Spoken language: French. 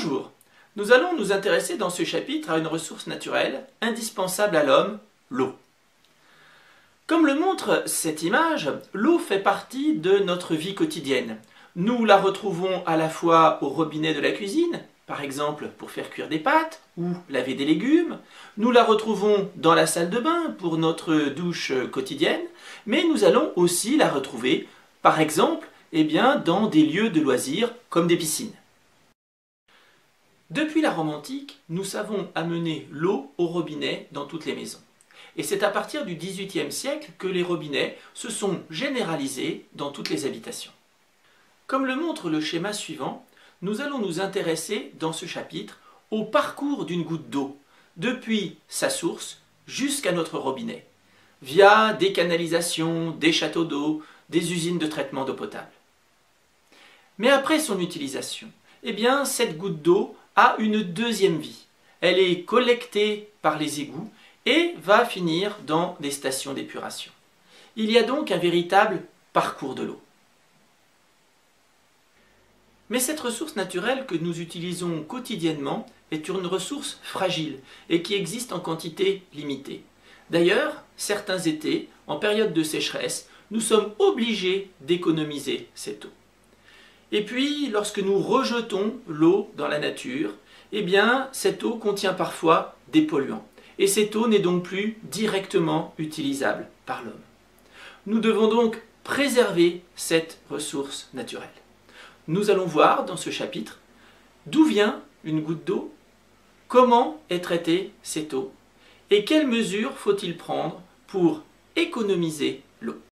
Bonjour, nous allons nous intéresser dans ce chapitre à une ressource naturelle indispensable à l'homme, l'eau. Comme le montre cette image, l'eau fait partie de notre vie quotidienne. Nous la retrouvons à la fois au robinet de la cuisine, par exemple pour faire cuire des pâtes ou laver des légumes. Nous la retrouvons dans la salle de bain pour notre douche quotidienne, mais nous allons aussi la retrouver, par exemple, dans des lieux de loisirs comme des piscines. Depuis la Rome antique, nous savons amener l'eau au robinet dans toutes les maisons. Et c'est à partir du XVIIIe siècle que les robinets se sont généralisés dans toutes les habitations. Comme le montre le schéma suivant, nous allons nous intéresser dans ce chapitre au parcours d'une goutte d'eau, depuis sa source jusqu'à notre robinet, via des canalisations, des châteaux d'eau, des usines de traitement d'eau potable. Mais après son utilisation, cette goutte d'eau a une deuxième vie. Elle est collectée par les égouts et va finir dans des stations d'épuration. Il y a donc un véritable parcours de l'eau. Mais cette ressource naturelle que nous utilisons quotidiennement est une ressource fragile et qui existe en quantité limitée. D'ailleurs, certains étés, en période de sécheresse, nous sommes obligés d'économiser cette eau. Et puis, lorsque nous rejetons l'eau dans la nature, cette eau contient parfois des polluants. Et cette eau n'est donc plus directement utilisable par l'homme. Nous devons donc préserver cette ressource naturelle. Nous allons voir dans ce chapitre d'où vient une goutte d'eau, comment est traitée cette eau et quelles mesures faut-il prendre pour économiser l'eau.